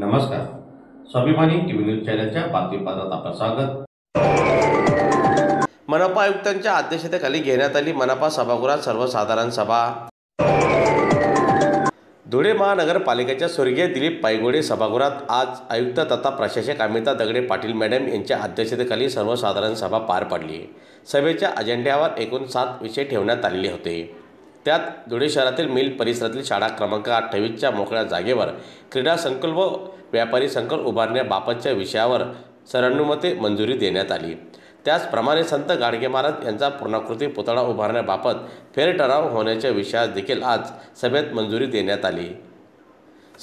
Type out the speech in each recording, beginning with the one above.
नमस्कार. स्वाभिमानी TV news चॅनलच्या बातमीपत्रात आपलं स्वागत. मनपा आयुक्तांच्या अध्यक्षतेखाली घेण्यात आली मनपा सभागृहात सर्वसाधारण सभा. धुळे महानगरपालिकेच्या स्वर्गीय दिलीप पायगुडे सभागृहात आज आयुक्त तथा प्रशासक अमिता दगडे पाटील मॅडम यांच्या अध्यक्षतेखाली सर्वसाधारण सभा पार पडली. सभेच्या अजेंड्यावर एकूण 7 विषय ठेवण्यात आलेले होते. त्यात धुळे शहरातील मिल परिसरातील शाळा क्रमांक 28च्या मोकळ्या जागेवर क्रीडा संकुल व व्यापारी संकुल उभारण्याबाबतच्या विषयावर सर्वानुमते मंजुरी देण्यात आली. त्याचप्रमाणे संत गाडगे महाराज यांचा पूर्णाकृती पुतळा उभारण्याबाबत फेरठराव होण्याच्या विषयास देखील आज सभेत मंजुरी देण्यात आली.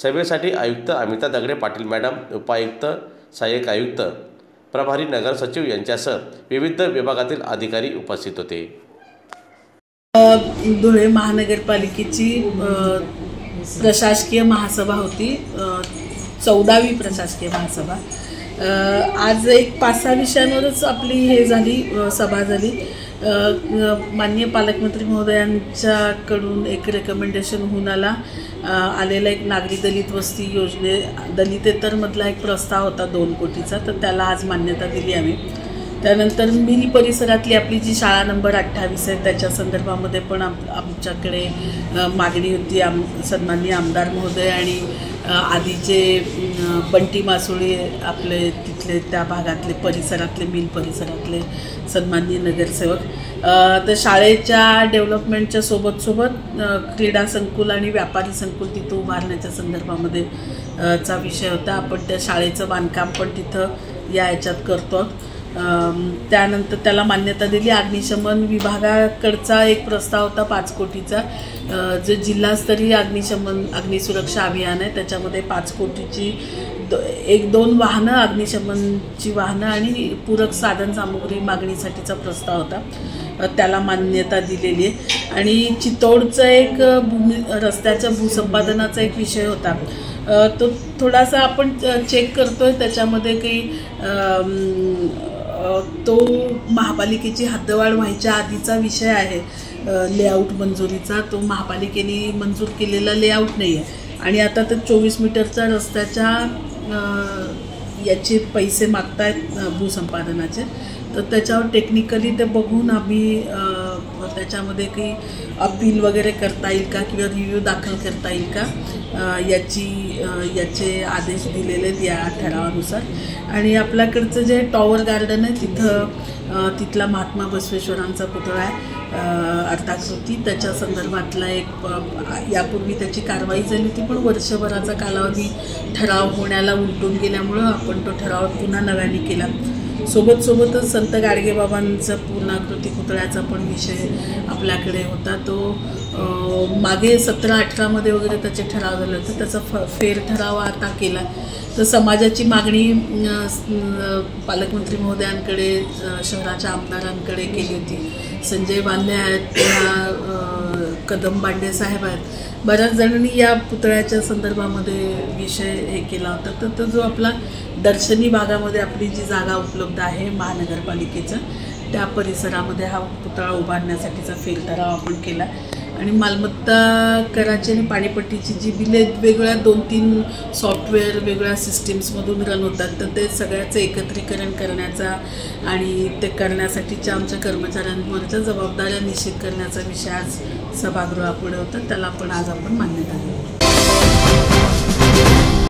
सभेसाठी आयुक्त अमिता दगडे पाटील मॅडम, उपायुक्त, सहाय्यक आयुक्त, प्रभारी नगर सचिव यांच्यासह विविध विभागातील अधिकारी उपस्थित होते. धुळे महानगरपालिकेची प्रशासकीय महासभा होती, 14वी प्रशासकीय महासभा. आज एक 5-6 विषयांवरच आपली सभा झाली. माननीय पालकमंत्री महोदयांच्याकडून एक रेकमेंडेशन होऊन आलेला एक नागरी दलित वस्ती दलितेतरमधला एक प्रस्ताव होता 2 कोटीचा, तर त्याला आज मान्यता दिली आम्ही. त्यानंतर मिल परिसरातली आपली जी शाळा नंबर 28 आहे त्याच्या संदर्भामध्ये पण आमच्याकडे मागणी होती. सन्माननीय आमदार महोदय आणि आधीचे बंटी मासोळी आपले तिथले त्या भागातले परिसरातले मिल परिसरातले सन्माननीय नगरसेवक, तर शाळेच्या डेव्हलपमेंटच्या सोबत क्रीडा संकुल आणि व्यापारी संकुल तिथं उभारण्याच्या संदर्भामध्ये चा विषय होता. आपण त्या शाळेचं बांधकाम पण तिथं याच्यात करतो. त्यानंतर त्याला मान्यता दिली. अग्निशमन विभागाकडचा एक प्रस्ताव होता 5 कोटीचा, जे जिल्हास्तरीय अग्निसुरक्षा अभियान आहे त्याच्यामध्ये 5 कोटीची 1-2 वाहनं, अग्निशमनची वाहनं आणि पूरक साधन सामुग्री मागणीसाठीचा प्रस्ताव होता, त्याला मान्यता दिलेली आहे. आणि चितोडचा एक रस्त्याच्या भूसंपादनाचा एक विषय होता, तो थोडासा आपण चेक करतोय. त्याच्यामध्ये काही तो महापालिकेची हद्दवाढ व्हायच्या आधीचा विषय आहे. लेआउट मंजुरीचा तो महापालिकेने मंजूर केलेला लेआउट नाही आहे आणि आता तर 24 मीटरच्या रस्त्याच्या याचे पैसे मागतायत भूसंपादनाचे. तर त्याच्यावर टेक्निकली ते बघून आम्ही त्याच्यामध्ये काही अपील वगैरे करता येईल का किंवा रिव्ह्यू दाखल करता येईल का याचे आदेश दिलेले आहेत या ठरावानुसार. आणि आपल्याकडचं जे टॉवर गार्डन आहे तिथला महात्मा बसवेश्वरांचा पुतळा आहे अर्थाकृती, त्याच्या संदर्भातला एक यापूर्वी त्याची कारवाई झाली होती, पण वर्षभराचा कालावधी ठराव होण्याला उलटून गेल्यामुळं आपण तो ठराव पुन्हा नव्याने केला. सोबतच संत गाडगेबाबांचा पूर्णाकृती पुतळ्याचा पण विषय आपल्याकडे होता. तो मागे 17-18 मध्ये वगैरे त्याचे ठराव झाले होते, त्याचा फेर ठराव आता केला. तर समाजाची मागणी पालकमंत्री महोदयांकडे, शहराच्या आमदारांकडे केली होती. संजय बांधे आहेत, त्या कदम बांडे साहेब आहेत, बऱ्याच जणांनी या पुतळ्याच्या संदर्भामध्ये विषय केला होता. तर तो जो आपला दर्शनी भागामध्ये आपली जी जागा उपलब्ध आहे महानगरपालिकेचा, त्या परिसरामध्ये हा पुतळा उभारण्यासाठीचा फेरठराव आपण केला. आणि मालमत्ता कराची आणि पाणीपट्टीची जी बिले वेगवेगळ्या 2-3 सॉफ्टवेअर वेगळ्या सिस्टीम्समधून रन होतात, तर ते सगळ्याचं एकत्रीकरण करण्याचा आणि ते करण्यासाठीच्या आमच्या कर्मचाऱ्यांवरच्या जबाबदाऱ्या निश्चित करण्याचा विषय आज सभागृहापुढे होता, त्याला पण आज आपण मान्यता दिली.